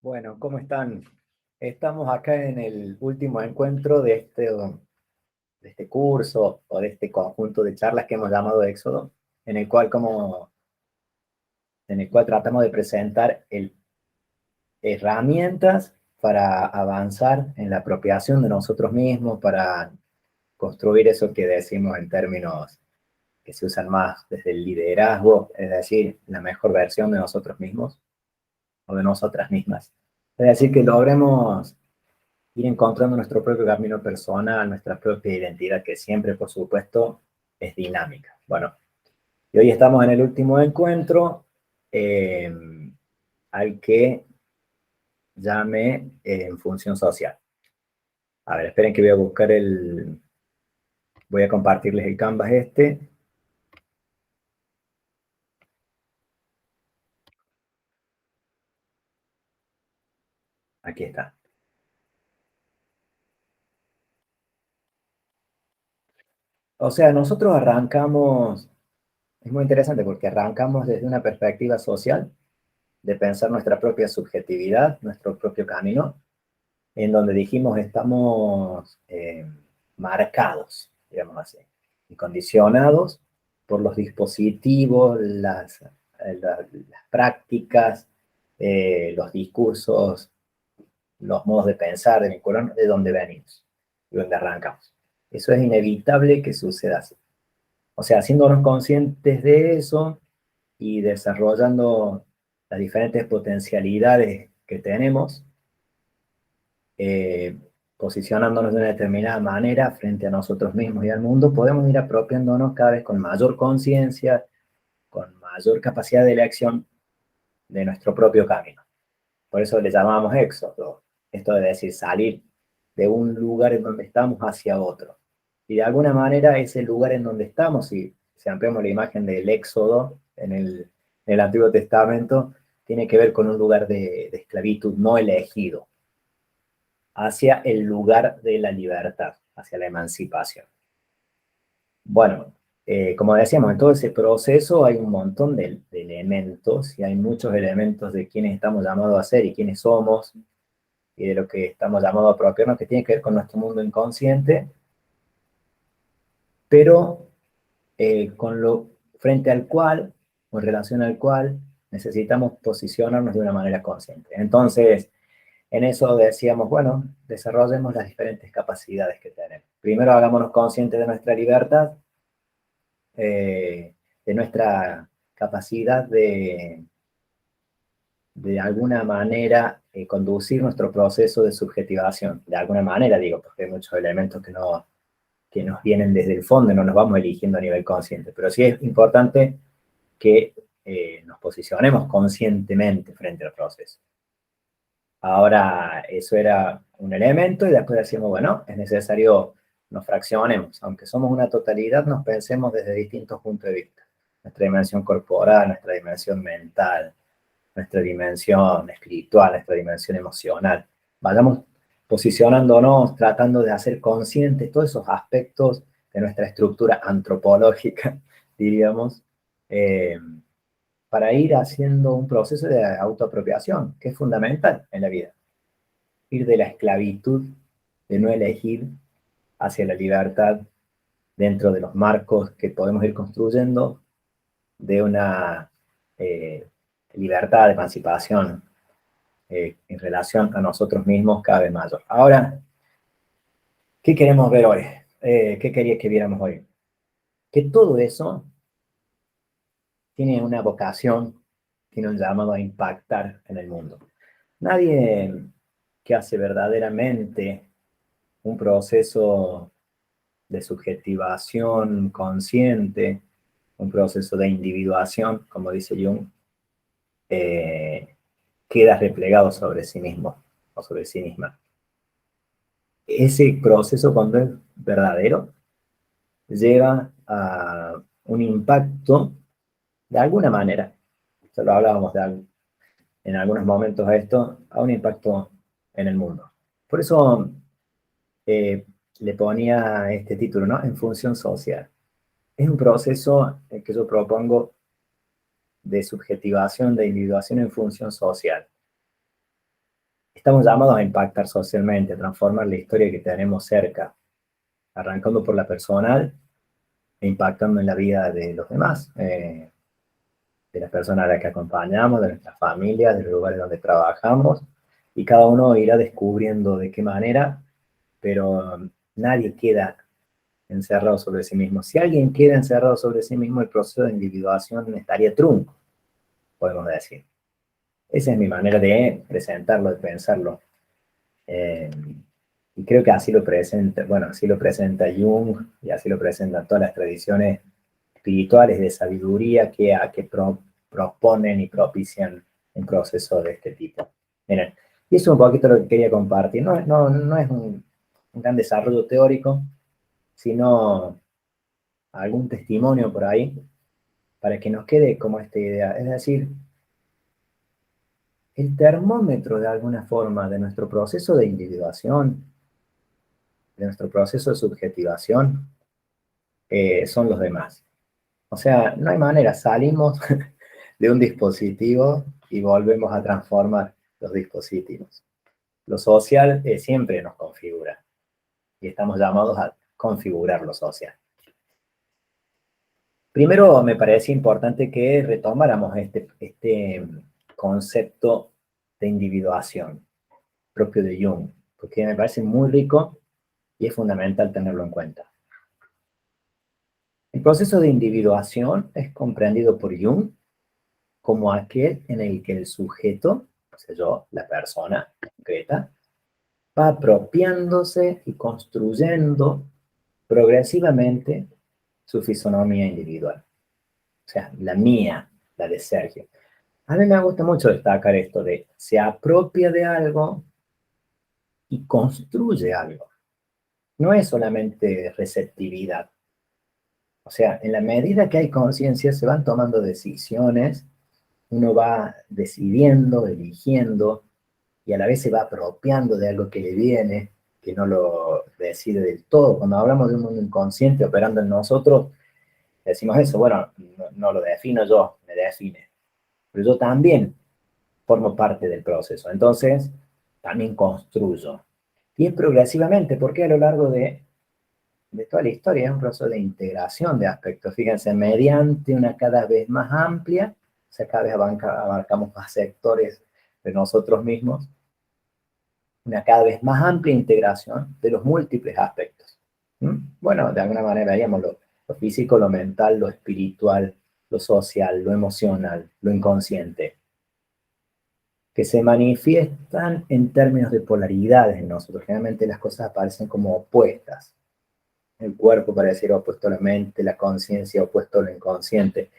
Bueno, ¿cómo están? Estamos acá en el último encuentro de este curso o de este conjunto de charlas que hemos llamado Éxodo, en el cual, en el cual tratamos de presentar herramientas para avanzar en la apropiación de nosotros mismos, para construir eso que decimos en términos que se usan más desde el liderazgo, es decir, la mejor versión de nosotros mismos o de nosotras mismas. Es decir, que logremos ir encontrando nuestro propio camino personal, nuestra propia identidad, que siempre, por supuesto, es dinámica. Bueno, y hoy estamos en el último encuentro, eh, al que llame en función social. A ver, esperen que voy a buscar voy a compartirles el Canvas este. Aquí está. O sea, nosotros arrancamos, es muy interesante porque arrancamos desde una perspectiva social, de pensar nuestra propia subjetividad, nuestro propio camino, en donde dijimos estamos marcados, digamos así, y condicionados por los dispositivos, las prácticas, los discursos, los modos de pensar, de vincularnos, de donde venimos, de donde arrancamos. Eso es inevitable que suceda así. O sea, haciéndonos conscientes de eso y desarrollando las diferentes potencialidades que tenemos, eh, posicionándonos de una determinada manera frente a nosotros mismos y al mundo, podemos ir apropiándonos cada vez con mayor conciencia, con mayor capacidad de elección de nuestro propio camino. Por eso le llamamos éxodo, esto de decir salir de un lugar en donde estamos hacia otro. Y de alguna manera ese lugar en donde estamos, si ampliamos la imagen del éxodo en el Antiguo Testamento, tiene que ver con un lugar de esclavitud no elegido, hacia el lugar de la libertad, hacia la emancipación. Bueno, como decíamos, en todo ese proceso hay un montón de elementos y hay muchos elementos de quiénes estamos llamados a ser y quiénes somos y de lo que estamos llamados a apropiarnos que tiene que ver con nuestro mundo inconsciente, pero frente al cual o en relación al cual necesitamos posicionarnos de una manera consciente. Entonces, en eso decíamos, bueno, desarrollemos las diferentes capacidades que tenemos. Primero hagámonos conscientes de nuestra libertad, de nuestra capacidad de alguna manera, conducir nuestro proceso de subjetivación. De alguna manera, digo, porque hay muchos elementos que nos vienen desde el fondo y no nos vamos eligiendo a nivel consciente. Pero sí es importante que nos posicionemos conscientemente frente al proceso. Ahora, eso era un elemento y después decimos, bueno, es necesario nos fraccionemos, aunque somos una totalidad, nos pensemos desde distintos puntos de vista. Nuestra dimensión corporal, nuestra dimensión mental, nuestra dimensión espiritual, nuestra dimensión emocional. Vayamos posicionándonos, tratando de hacer conscientes todos esos aspectos de nuestra estructura antropológica, diríamos, eh, para ir haciendo un proceso de autoapropiación, que es fundamental en la vida. Ir de la esclavitud, de no elegir, hacia la libertad dentro de los marcos que podemos ir construyendo de una eh, libertad, de emancipación en relación a nosotros mismos cada vez mayor. Ahora, ¿qué queremos ver hoy? ¿Qué quería que viéramos hoy? Que todo eso tiene una vocación, tiene un llamado a impactar en el mundo. Nadie que hace verdaderamente un proceso de subjetivación consciente, un proceso de individuación, como dice Jung, eh, queda replegado sobre sí mismo o sobre sí misma. Ese proceso, cuando es verdadero, lleva a un impacto de alguna manera, ya lo hablábamos en algunos momentos a esto, a un impacto en el mundo. Por eso le ponía este título, ¿no? En función social. Es un proceso que yo propongo de subjetivación, de individuación en función social. estamos llamados a impactar socialmente, a transformar la historia que tenemos cerca, arrancando por la personal e impactando en la vida de los demás, de las personas a las que acompañamos, de nuestras familias, de los lugares donde trabajamos, y cada uno irá descubriendo de qué manera, pero nadie queda encerrado sobre sí mismo. Si alguien queda encerrado sobre sí mismo, el proceso de individuación estaría trunco, podemos decir. Esa es mi manera de presentarlo, de pensarlo. Y creo que así lo presenta, bueno, así lo presenta Jung y así lo presentan todas las tradiciones espirituales de sabiduría que proponen y propician un proceso de este tipo. Miren, y eso es un poquito lo que quería compartir. No es un gran desarrollo teórico, sino algún testimonio por ahí para que nos quede como esta idea. Es decir, el termómetro de alguna forma de nuestro proceso de individuación, de nuestro proceso de subjetivación, son los demás. O sea, no hay manera, salimos de un dispositivo y volvemos a transformar los dispositivos. Lo social siempre nos configura y estamos llamados a configurar lo social. Primero me parece importante que retomáramos este concepto de individuación propio de Jung, porque me parece muy rico y es fundamental tenerlo en cuenta. El proceso de individuación es comprendido por Jung como aquel en el que el sujeto, o sea, yo, la persona concreta, va apropiándose y construyendo progresivamente su fisonomía individual. O sea, la mía, la de Sergio. A mí me gusta mucho destacar esto de se apropia de algo y construye algo. No es solamente receptividad. O sea, en la medida que hay conciencia, se van tomando decisiones, uno va decidiendo, eligiendo, y a la vez se va apropiando de algo que le viene, que no lo decide del todo. Cuando hablamos de un mundo inconsciente operando en nosotros, decimos eso, bueno, no lo defino yo, me define. Pero yo también formo parte del proceso. Entonces, también construyo. Y es progresivamente, porque a lo largo de toda la historia es un proceso de integración de aspectos. Fíjense, mediante una cada vez más amplia, o sea, cada vez abarcamos más sectores de nosotros mismos, una cada vez más amplia integración de los múltiples aspectos. ¿Mm? Bueno, de alguna manera veríamos lo físico, lo mental, lo espiritual, lo social, lo emocional, lo inconsciente, que se manifiestan en términos de polaridades en nosotros. Generalmente las cosas aparecen como opuestas. El cuerpo parece ser opuesto a la mente, la conciencia opuesto a lo inconsciente.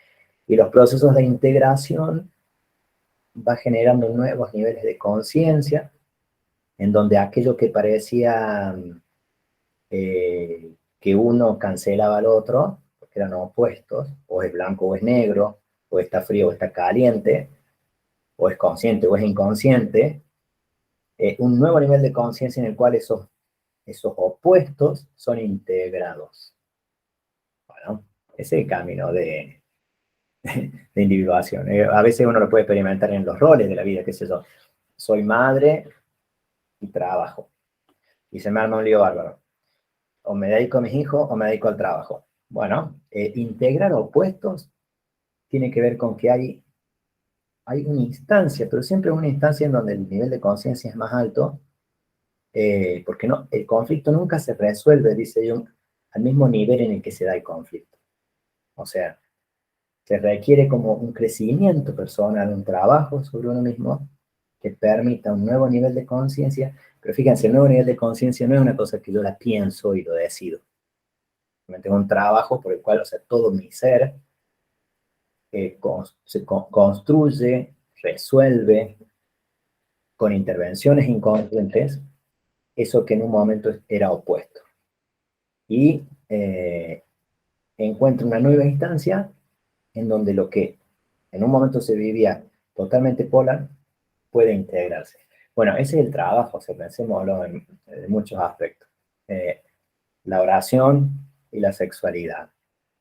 Y los procesos de integración van generando nuevos niveles de conciencia, en donde aquello que parecía que uno cancelaba al otro, porque eran opuestos, o es blanco o es negro, o está frío o está caliente, o es consciente o es inconsciente, un nuevo nivel de conciencia en el cual esos opuestos son integrados. Bueno, ese es el camino de individuación. A veces uno lo puede experimentar en los roles de la vida, qué sé yo. Soy madre y trabajo. Y se me arma un lío bárbaro. O me dedico a mis hijos o me dedico al trabajo. Bueno, integrar opuestos tiene que ver con que hay una instancia, pero siempre una instancia en donde el nivel de conciencia es más alto, porque no, el conflicto nunca se resuelve, dice Jung, al mismo nivel en el que se da el conflicto. O sea, se requiere como un crecimiento personal, un trabajo sobre uno mismo que permita un nuevo nivel de conciencia, pero fíjense, el nuevo nivel de conciencia no es una cosa que yo la pienso y lo decido. Tengo un trabajo por el cual, o sea, todo mi ser se construye, resuelve con intervenciones inconscientes eso que en un momento era opuesto. Y encuentra una nueva instancia en donde lo que en un momento se vivía totalmente polar puede integrarse. Bueno, ese es el trabajo, o sea, pensémoslo en muchos aspectos. La oración y la sexualidad,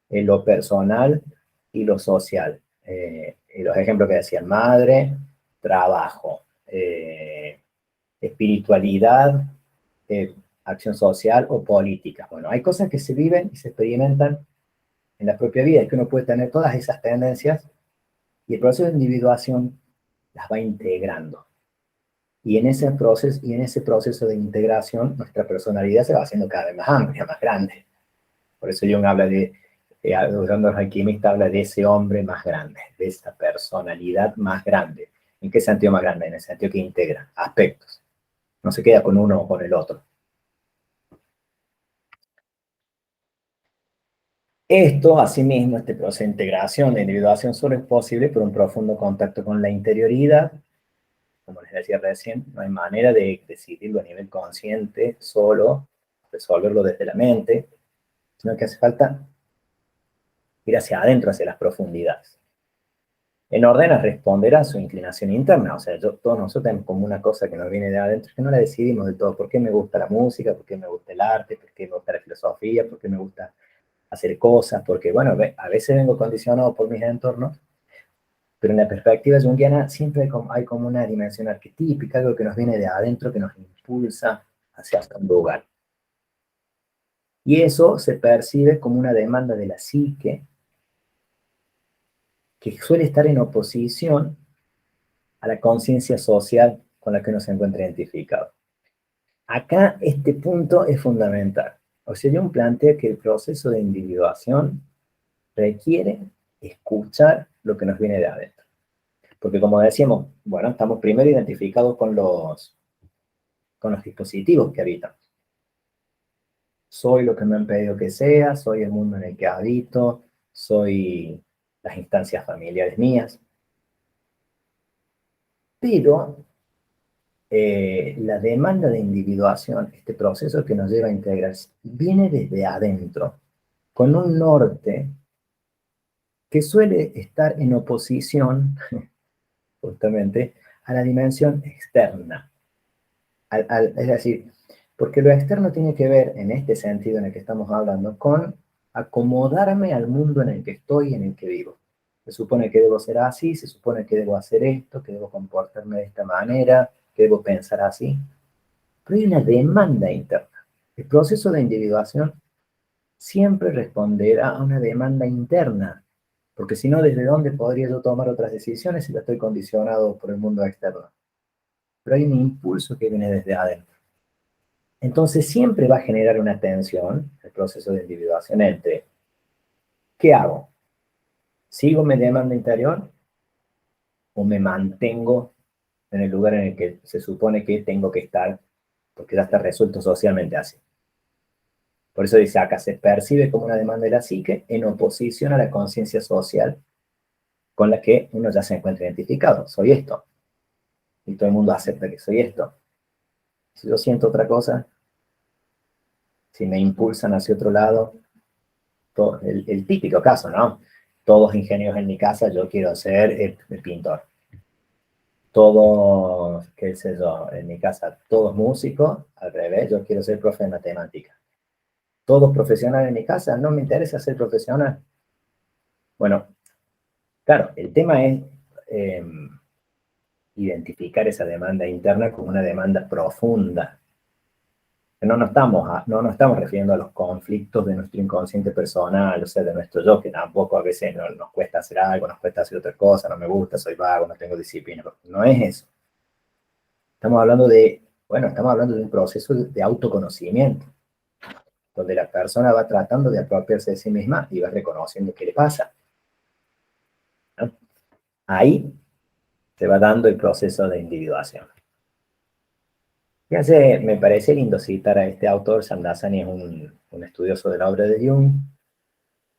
lo personal y lo social. Y los ejemplos que decían, madre, trabajo, espiritualidad, acción social o política. Bueno, hay cosas que se viven y se experimentan en la propia vida, y que uno puede tener todas esas tendencias, y el proceso de individuación las va integrando. Y en ese proceso de integración, nuestra personalidad se va haciendo cada vez más amplia, más grande. Por eso Jung habla de, usando el alquimista, habla de ese hombre más grande, de esa personalidad más grande. ¿En qué sentido más grande? En el sentido que integra aspectos. No se queda con uno o con el otro. Esto, asimismo, este proceso de integración, de individuación, solo es posible por un profundo contacto con la interioridad. Como les decía recién, no hay manera de decidirlo a nivel consciente, solo, resolverlo desde la mente, sino que hace falta ir hacia adentro, hacia las profundidades. En orden a responder a su inclinación interna. O sea, todos nosotros tenemos como una cosa que nos viene de adentro, que no la decidimos del todo. ¿Por qué me gusta la música? ¿Por qué me gusta el arte? ¿Por qué me gusta la filosofía? ¿Por qué me gusta hacer cosas? Porque, bueno, a veces vengo condicionado por mis entornos, pero en la perspectiva junguiana siempre hay como una dimensión arquetípica, algo que nos viene de adentro, que nos impulsa hacia un lugar. Y eso se percibe como una demanda de la psique, que suele estar en oposición a la conciencia social con la que uno se encuentra identificado. Acá este punto es fundamental. O sea, Jung plantea que el proceso de individuación requiere escuchar lo que nos viene de adentro. Porque como decíamos, bueno, estamos primero identificados con los dispositivos que habitan. Soy lo que me han pedido que sea, soy el mundo en el que habito, soy las instancias familiares mías. Pero la demanda de individuación, este proceso que nos lleva a integrarse, viene desde adentro, con un norte que suele estar en oposición, justamente, a la dimensión externa. Es decir, porque lo externo tiene que ver, en este sentido en el que estamos hablando, con acomodarme al mundo en el que estoy y en el que vivo. Se supone que debo ser así, se supone que debo hacer esto, que debo comportarme de esta manera, que debo pensar así. Pero hay una demanda interna. El proceso de individuación siempre responderá a una demanda interna, porque si no, ¿desde dónde podría yo tomar otras decisiones si ya estoy condicionado por el mundo externo? Pero hay un impulso que viene desde adentro. Entonces siempre va a generar una tensión, el proceso de individuación, entre ¿qué hago? ¿Sigo mi demanda interior o me mantengo en el lugar en el que se supone que tengo que estar porque ya está resuelto socialmente así? Por eso dice acá, se percibe como una demanda de la psique en oposición a la conciencia social con la que uno ya se encuentra identificado. Soy esto. Y todo el mundo acepta que soy esto. Si yo siento otra cosa, si me impulsan hacia otro lado, el típico caso, ¿no? Todos ingenieros en mi casa, yo quiero ser el pintor. Todos, qué sé yo, en mi casa, todos músicos, al revés, yo quiero ser profe de matemáticas. Todos profesionales en mi casa, no me interesa ser profesional. Bueno, claro, el tema es eh, identificar esa demanda interna como una demanda profunda. No nos estamos refiriendo a los conflictos de nuestro inconsciente personal, o sea, de nuestro yo, que tampoco a veces nos cuesta hacer algo, nos cuesta hacer otra cosa, no me gusta, soy vago, no tengo disciplina. No es eso. Estamos hablando de un proceso de autoconocimiento, donde la persona va tratando de apropiarse de sí misma y va reconociendo qué le pasa, ¿no? Ahí se va dando el proceso de individuación. Fíjense, me parece lindo citar a este autor. Sandasani es un estudioso de la obra de Jung,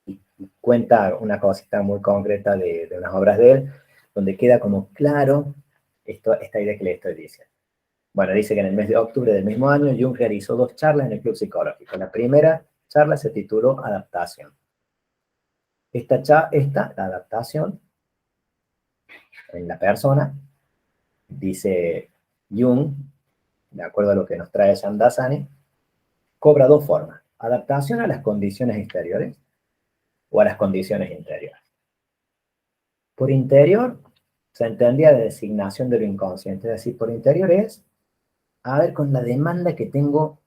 y cuenta una cosita muy concreta de unas obras de él, donde queda como claro esta idea que le estoy diciendo. Bueno, dice que en el mes de octubre del mismo año, Jung realizó 2 charlas en el Club Psicológico. La primera charla se tituló Adaptación. La adaptación en la persona, dice Jung, de acuerdo a lo que nos trae Sandasani, cobra 2 formas: adaptación a las condiciones exteriores o a las condiciones interiores. Por interior se entendía de designación de lo inconsciente, es decir, por interior es a ver con la demanda que tengo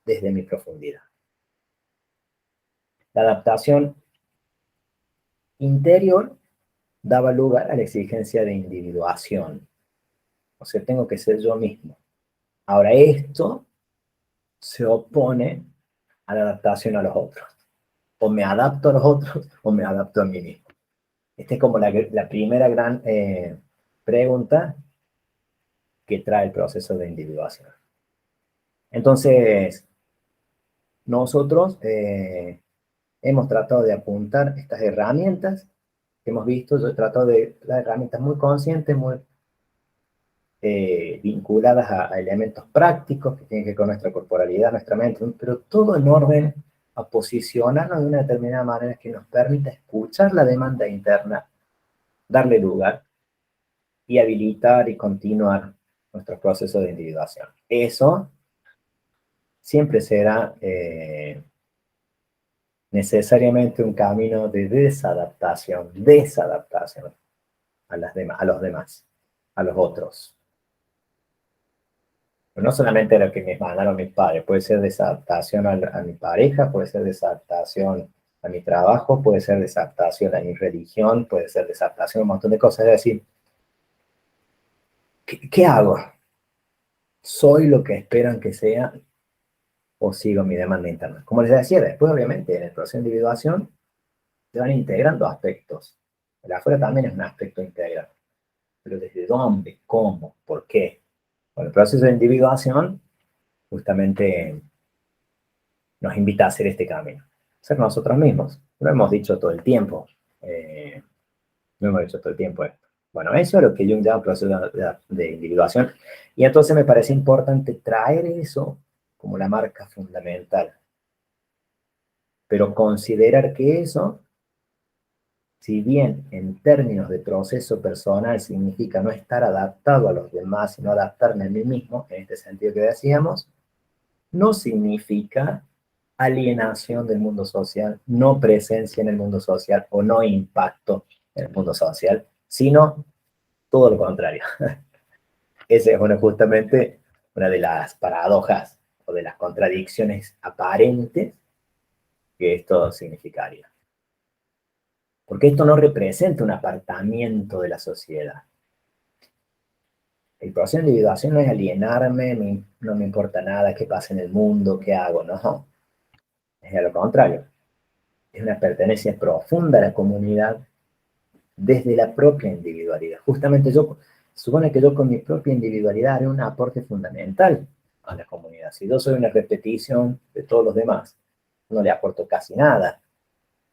desde mi profundidad. La adaptación interior daba lugar a la exigencia de individuación. O sea, tengo que ser yo mismo. Ahora, esto se opone a la adaptación a los otros. O me adapto a los otros o me adapto a mí mismo. Esta es como la primera gran pregunta que trae el proceso de individuación. Entonces, nosotros hemos tratado de apuntar estas herramientas que hemos visto. Yo he tratado de las herramientas muy conscientes, muy vinculadas a elementos prácticos que tienen que ver con nuestra corporalidad, nuestra mente, pero todo en orden a posicionarnos de una determinada manera que nos permita escuchar la demanda interna, darle lugar y habilitar y continuar nuestro proceso de individuación. Eso siempre será necesariamente un camino de desadaptación a los demás, a los otros. Pero no solamente a lo que me mandaron mis padres, puede ser desadaptación a mi pareja, puede ser desadaptación a mi trabajo, puede ser desadaptación a mi religión, puede ser desadaptación a un montón de cosas. Es decir, ¿qué hago? ¿Soy lo que esperan que sea o sigo mi demanda interna? Como les decía, después obviamente en el proceso de individuación se van integrando aspectos. El afuera también es un aspecto integral. Pero ¿desde dónde? ¿Cómo? ¿Por qué? Bueno, el proceso de individuación justamente nos invita a hacer este camino. Ser nosotros mismos. Lo hemos dicho todo el tiempo. Lo hemos dicho todo el tiempo esto. Bueno, eso es lo que Jung llama proceso de individuación. Y entonces me parece importante traer eso como la marca fundamental. Pero considerar que eso, si bien en términos de proceso personal significa no estar adaptado a los demás, sino adaptarme a mí mismo, en este sentido que decíamos, no significa alienación del mundo social, no presencia en el mundo social o no impacto en el mundo social, sino todo lo contrario. Esa es justamente una de las paradojas o de las contradicciones aparentes que esto significaría. Porque esto no representa un apartamiento de la sociedad. El proceso de individuación no es alienarme, no me importa nada qué pasa en el mundo, qué hago, no. Es a lo contrario. Es una pertenencia profunda a la comunidad desde la propia individualidad. Justamente supone que yo con mi propia individualidad haré un aporte fundamental a la comunidad. Si yo soy una repetición de todos los demás, no le aporto casi nada.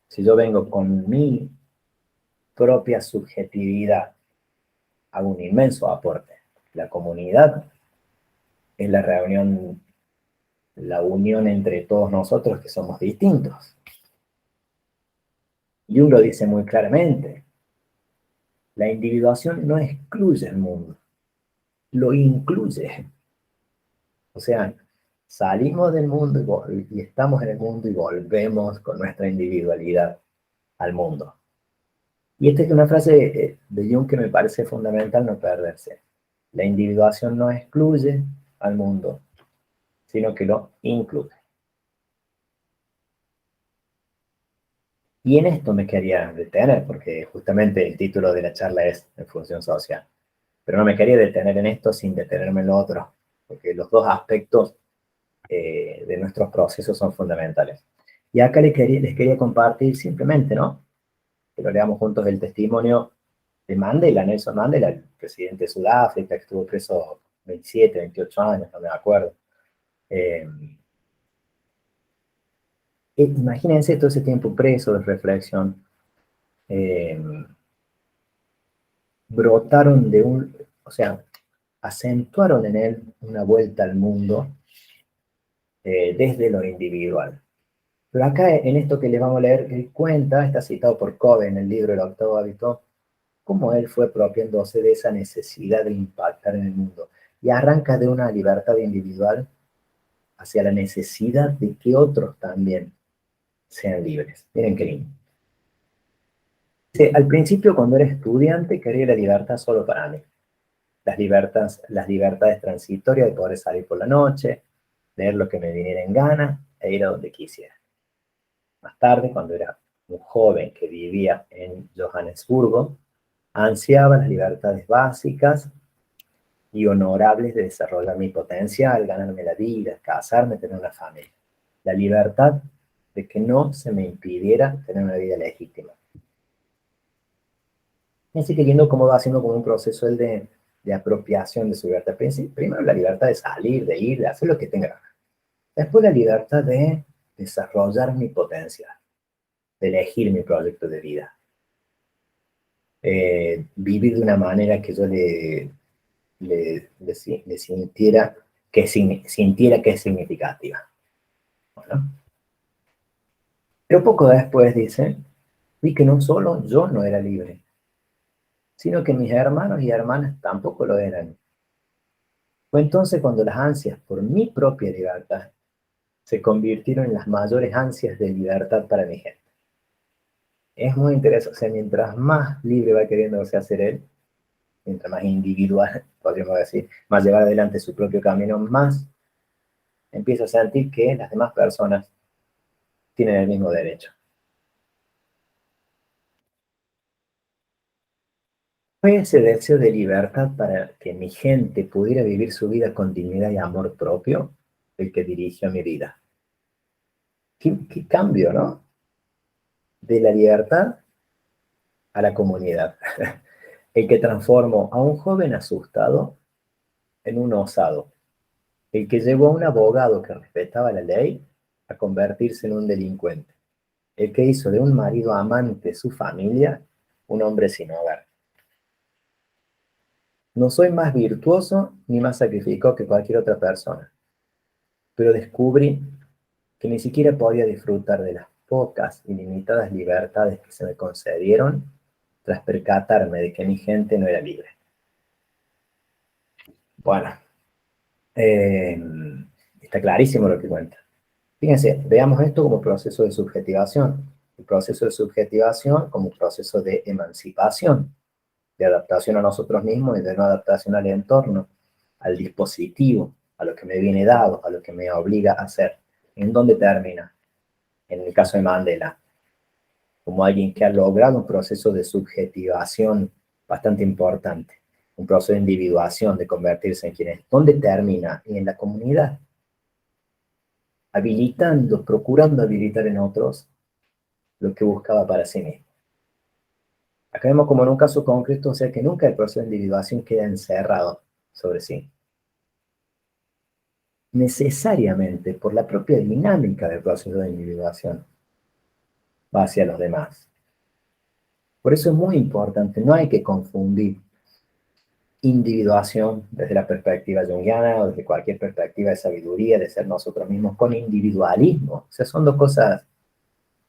Si yo vengo con mi propia subjetividad, hago un inmenso aporte. La comunidad es la reunión, la unión entre todos nosotros que somos distintos. Jung lo dice muy claramente. La individuación no excluye el mundo, lo incluye. O sea, salimos del mundo y estamos en el mundo y volvemos con nuestra individualidad al mundo. Y esta es una frase de Jung que me parece fundamental no perderse. La individuación no excluye al mundo, sino que lo incluye. Y en esto me quería detener, porque justamente el título de la charla es en función social. Pero no me quería detener en esto sin detenerme en lo otro, porque los dos aspectos de nuestros procesos son fundamentales. Y acá les quería compartir simplemente, ¿no? Que lo leamos juntos el testimonio de Mandela, Nelson Mandela, el presidente de Sudáfrica, que estuvo preso 27, 28 años, no me acuerdo. Imagínense todo ese tiempo preso de reflexión. Eh, brotaron o sea, acentuaron en él una vuelta al mundo desde lo individual. Pero acá en esto que les vamos a leer, él cuenta, está citado por Covey en el libro El octavo hábito, cómo él fue apropiándose de esa necesidad de impactar en el mundo. Y arranca de una libertad individual hacia la necesidad de que otros también sean libres. Miren qué lindo. Dice, al principio cuando era estudiante quería la libertad solo para mí. las libertades transitorias de poder salir por la noche, leer lo que me viniera en gana e ir a donde quisiera. Más tarde, cuando era un joven que vivía en Johannesburgo, ansiaba las libertades básicas y honorables de desarrollar mi potencial, ganarme la vida, casarme, tener una familia. La libertad de que no se me impidiera tener una vida legítima. Y así que viendo cómo va haciendo como un proceso el de apropiación de su libertad. Primero la libertad de salir, de ir, de hacer lo que tenga ganas. Después la libertad de desarrollar mi potencial, de elegir mi proyecto de vida. Vivir de una manera que yo le sintiera que es significativa. Bueno, pero poco después dice, vi que no solo yo no era libre, sino que mis hermanos y hermanas tampoco lo eran. Fue entonces cuando las ansias por mi propia libertad se convirtieron en las mayores ansias de libertad para mi gente. Es muy interesante, o sea, mientras más libre va queriendo hacer él, mientras más individual, podríamos decir, más llevar adelante su propio camino, más empieza a sentir que las demás personas tienen el mismo derecho. Fue ese deseo de libertad para que mi gente pudiera vivir su vida con dignidad y amor propio el que dirigió mi vida. ¿Qué cambio, no? De la libertad a la comunidad. El que transformó a un joven asustado en un osado. El que llevó a un abogado que respetaba la ley a convertirse en un delincuente. El que hizo de un marido amante de su familia un hombre sin hogar. No soy más virtuoso ni más sacrificado que cualquier otra persona, pero descubrí que ni siquiera podía disfrutar de las pocas y limitadas libertades que se me concedieron tras percatarme de que mi gente no era libre. Bueno, está clarísimo lo que cuenta. Fíjense, veamos esto como proceso de subjetivación. El proceso de subjetivación como proceso de emancipación, de adaptación a nosotros mismos y de no adaptación al entorno, al dispositivo, a lo que me viene dado, a lo que me obliga a hacer. ¿En dónde termina? En el caso de Mandela, como alguien que ha logrado un proceso de subjetivación bastante importante, un proceso de individuación, de convertirse en quien es. ¿Dónde termina? Y en la comunidad, habilitando, procurando habilitar en otros lo que buscaba para sí mismo. Acá vemos como en un caso concreto, o sea que nunca el proceso de individuación queda encerrado sobre sí. Necesariamente, por la propia dinámica del proceso de individuación, va hacia los demás. Por eso es muy importante, no hay que confundir individuación desde la perspectiva junguiana o desde cualquier perspectiva de sabiduría, de ser nosotros mismos, con individualismo. O sea, son dos cosas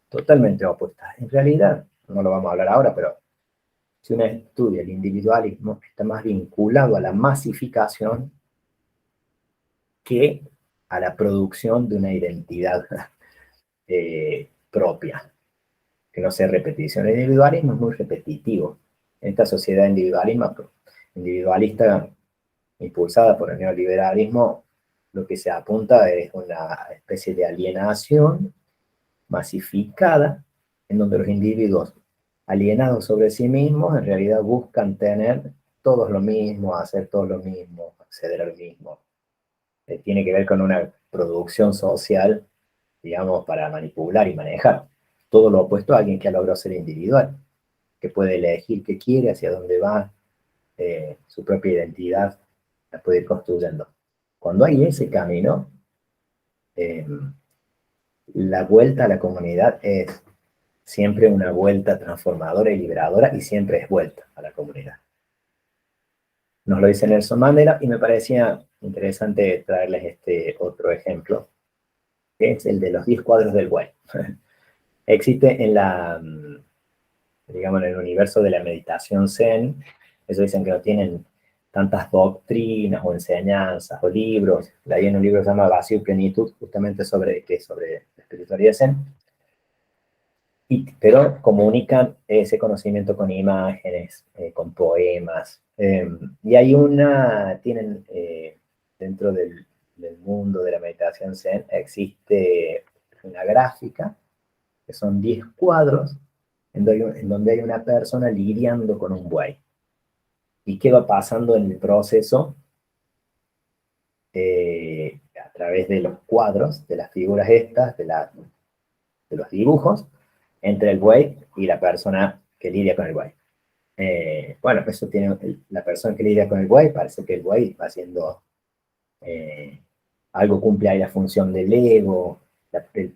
totalmente opuestas. En realidad, no lo vamos a hablar ahora, pero si uno estudia el individualismo, está más vinculado a la masificación que a la producción de una identidad propia, que no sea repetición. El individualismo es muy repetitivo. En esta sociedad individualista impulsada por el neoliberalismo, lo que se apunta es una especie de alienación masificada, en donde los individuos alienados sobre sí mismos en realidad buscan tener todos lo mismo, hacer todo lo mismo, acceder al mismo. Tiene que ver con una producción social, digamos, para manipular y manejar. Todo lo opuesto a alguien que ha logrado ser individual, que puede elegir qué quiere, hacia dónde va, su propia identidad la puede ir construyendo. Cuando hay ese camino, eh, la vuelta a la comunidad es siempre una vuelta transformadora y liberadora y siempre es vuelta a la comunidad. Nos lo dice Nelson Mandela y me parecía interesante traerles este otro ejemplo, que es el de los 10 cuadros del Güell. Existe en digamos, en el universo de la meditación Zen, ellos dicen que no tienen tantas doctrinas o enseñanzas o libros. Leí en un libro que se llama Vacío y Plenitud, justamente sobre la espiritualidad Zen. Pero comunican ese conocimiento con imágenes, con poemas. Y tienen dentro del mundo de la meditación Zen, existe una gráfica, que son 10 cuadros, en donde hay una persona lidiando con un buey. ¿Y qué va pasando en el proceso? A través de los cuadros, de las figuras estas, de los dibujos, entre el buey y la persona que lidia con el buey. Bueno, eso tiene la persona que lidia con el buey, parece que el buey va haciendo algo, cumple ahí la función del ego,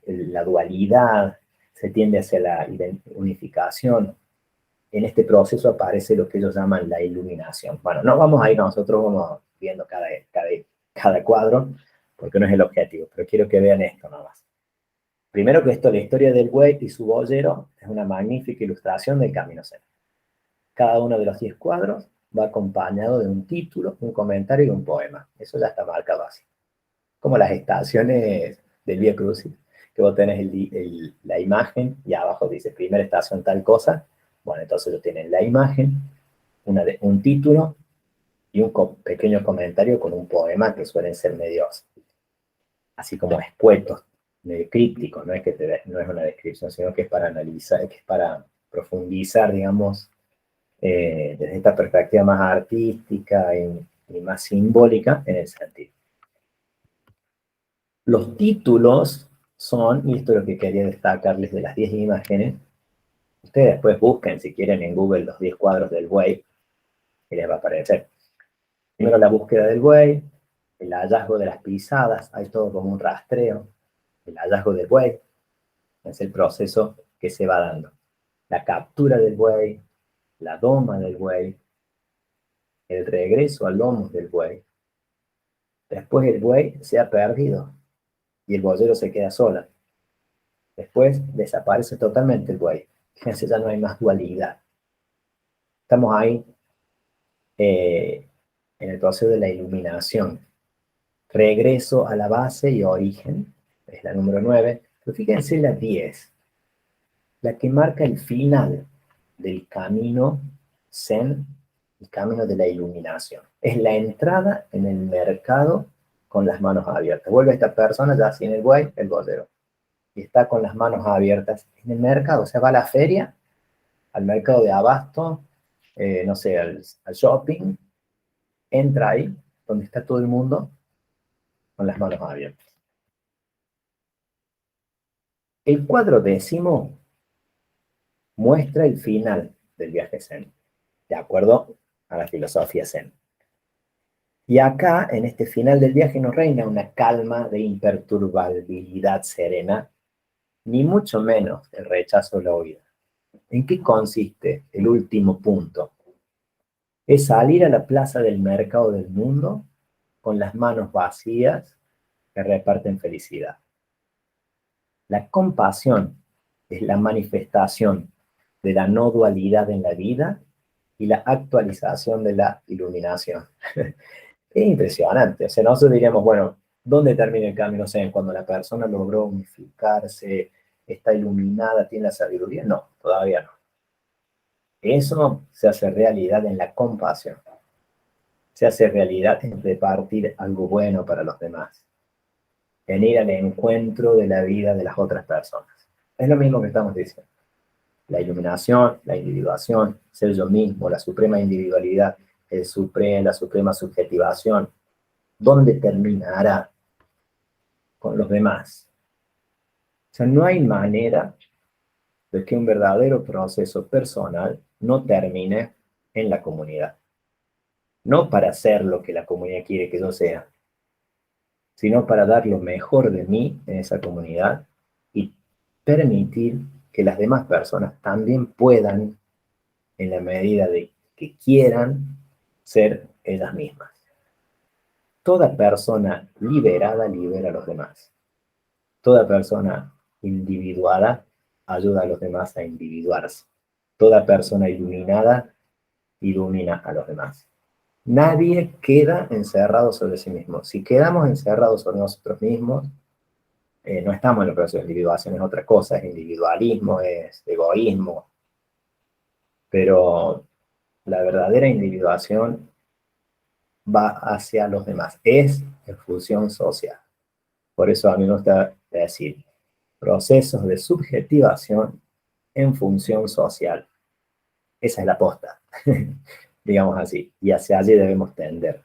la dualidad, se tiende hacia la unificación. En este proceso aparece lo que ellos llaman la iluminación. Bueno, no vamos a ir nosotros, vamos viendo cada cuadro, porque no es el objetivo, pero quiero que vean esto nomás. Primero que esto, la historia del buey y su boyero es una magnífica ilustración del camino Zen. Cada uno de los 10 cuadros va acompañado de un título, un comentario y un poema. Eso ya está marcado así. Como las estaciones del Vía Crucis, que vos tenés la imagen y abajo dice primera estación tal cosa. Bueno, entonces ellos tienen la imagen, un título y un pequeño comentario con un poema que suelen ser medios, así como escuetos, medio crípticos, no es no es una descripción, sino que es para analizar, que es para profundizar, digamos, desde esta perspectiva más artística y más simbólica en el sentido. Los títulos son, y esto es lo que quería destacarles de las 10 imágenes, ustedes después busquen si quieren en Google los 10 cuadros del buey, y les va a aparecer. Primero la búsqueda del buey, el hallazgo de las pisadas, hay todo como un rastreo, el hallazgo del buey, es el proceso que se va dando. La captura del buey, la doma del buey, el regreso al lomo del buey. Después el buey se ha perdido y el boyero se queda sola. Después desaparece totalmente el buey. Fíjense, ya no hay más dualidad. Estamos ahí en el proceso de la iluminación. Regreso a la base y origen, es la número 9. Pero fíjense la 10, la que marca el final del camino Zen, el camino de la iluminación. Es la entrada en el mercado con las manos abiertas. Vuelve esta persona ya sin el buey, el boyero, y está con las manos abiertas en el mercado. O sea, va a la feria, al mercado de abasto, no sé, al shopping, entra ahí, donde está todo el mundo, con las manos abiertas. El cuadro 10 muestra el final del viaje Zen, de acuerdo a la filosofía Zen. Y acá, en este final del viaje, no reina una calma de imperturbabilidad serena, ni mucho menos el rechazo o la huida. ¿En qué consiste el último punto? Es salir a la plaza del mercado del mundo con las manos vacías que reparten felicidad. La compasión es la manifestación de la no dualidad en la vida y la actualización de la iluminación. Es impresionante. O sea, nosotros diríamos, bueno, ¿dónde termina el camino Zen? Cuando la persona logró unificarse, está iluminada, tiene la sabiduría. No, todavía no. Eso se hace realidad en la compasión. Se hace realidad en repartir algo bueno para los demás. En ir al encuentro de la vida de las otras personas. Es lo mismo que estamos diciendo. La iluminación, la individuación, ser yo mismo, la suprema individualidad, la suprema subjetivación. ¿Dónde terminará? Con los demás. O sea, no hay manera de que un verdadero proceso personal no termine en la comunidad. No para ser lo que la comunidad quiere que yo sea, sino para dar lo mejor de mí en esa comunidad y permitir que las demás personas también puedan, en la medida de que quieran, ser ellas mismas. Toda persona liberada libera a los demás. Toda persona individuada ayuda a los demás a individuarse. Toda persona iluminada ilumina a los demás. Nadie queda encerrado sobre sí mismo. Si quedamos encerrados sobre nosotros mismos, no estamos en el proceso de individuación, es otra cosa, es individualismo, es egoísmo. Pero la verdadera individuación va hacia los demás. Es en función social. Por eso a mí me gusta decir procesos de subjetivación en función social. Esa es la posta, digamos así, y hacia allí debemos tender.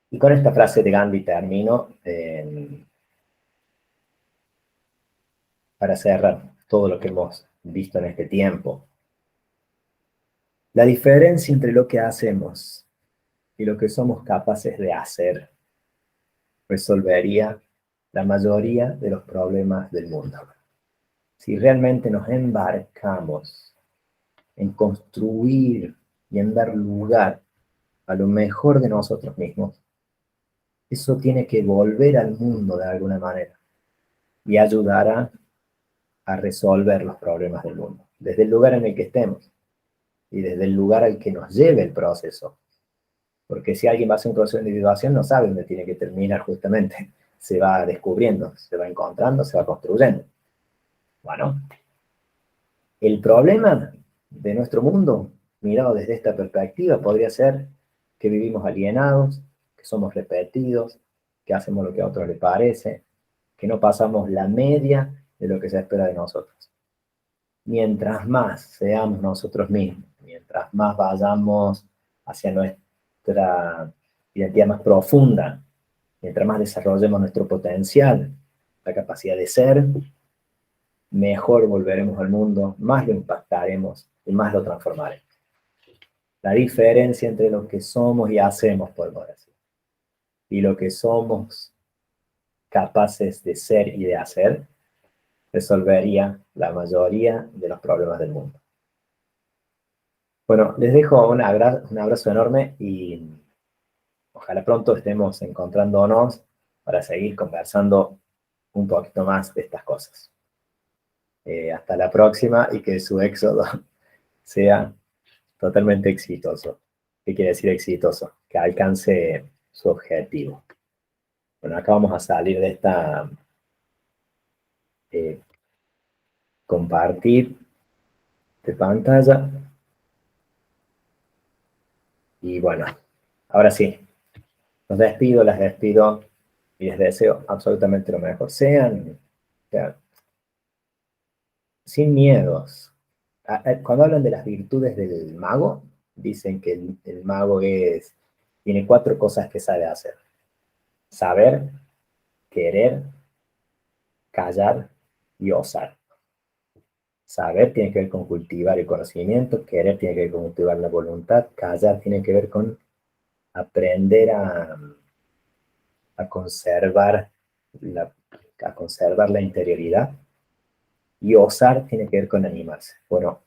Y con esta frase de Gandhi termino para cerrar todo lo que hemos visto en este tiempo. La diferencia entre lo que hacemos y lo que somos capaces de hacer resolvería la mayoría de los problemas del mundo. Si realmente nos embarcamos en construir y en dar lugar a lo mejor de nosotros mismos, eso tiene que volver al mundo de alguna manera y ayudará a resolver los problemas del mundo, desde el lugar en el que estemos y desde el lugar al que nos lleve el proceso. Porque si alguien va a hacer un proceso de individuación, no sabe dónde tiene que terminar justamente. Se va descubriendo, se va encontrando, se va construyendo. Bueno, el problema de nuestro mundo, mirado desde esta perspectiva, podría ser que vivimos alienados, que somos repetidos, que hacemos lo que a otros les parece, que no pasamos la media de lo que se espera de nosotros. Mientras más seamos nosotros mismos, mientras más vayamos hacia nuestra identidad más profunda, mientras más desarrollemos nuestro potencial, la capacidad de ser, mejor volveremos al mundo, más lo impactaremos y más lo transformaremos. La diferencia entre lo que somos y hacemos, podemos decir, y lo que somos capaces de ser y de hacer, resolvería la mayoría de los problemas del mundo. Bueno, les dejo un abrazo enorme y ojalá pronto estemos encontrándonos para seguir conversando un poquito más de estas cosas. Hasta la próxima y que su éxodo sea totalmente exitoso. ¿Qué quiere decir exitoso? Que alcance su objetivo. Bueno, acá vamos a salir de esta compartir de pantalla. Y bueno, ahora sí, los despido, las despido y les deseo absolutamente lo mejor. Sean sin miedos. Cuando hablan de las virtudes del mago, dicen que el mago tiene 4 cosas que sabe hacer. Saber, querer, callar y osar. Saber tiene que ver con cultivar el conocimiento, querer tiene que ver con cultivar la voluntad, callar tiene que ver con aprender a conservar la interioridad, y osar tiene que ver con animarse. Bueno,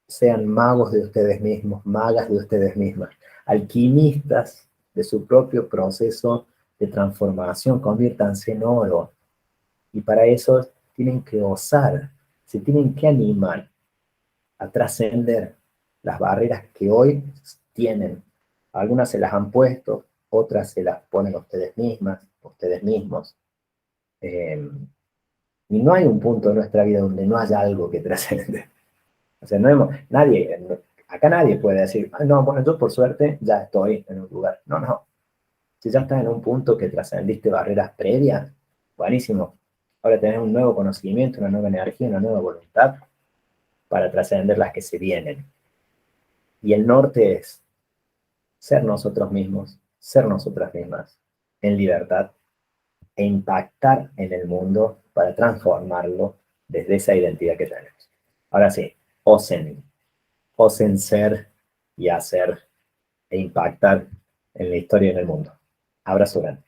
sean magos de ustedes mismos, magas de ustedes mismas, alquimistas de su propio proceso de transformación, conviértanse en oro. Y para eso tienen que osar, se tienen que animar a trascender las barreras que hoy tienen. Algunas se las han puesto, otras se las ponen ustedes mismas, ustedes mismos. Y no hay un punto en nuestra vida donde no haya algo que trascender. O sea, acá nadie puede decir, no, bueno, yo por suerte ya estoy en un lugar. No, no. Si ya estás en un punto que trascendiste barreras previas, buenísimo. Ahora tenés un nuevo conocimiento, una nueva energía, una nueva voluntad para trascender las que se vienen. Y el norte es ser nosotros mismos, ser nosotras mismas, en libertad, e impactar en el mundo para transformarlo desde esa identidad que tenemos. Ahora sí, osen ser y hacer e impactar en la historia y en el mundo. Abrazo grande.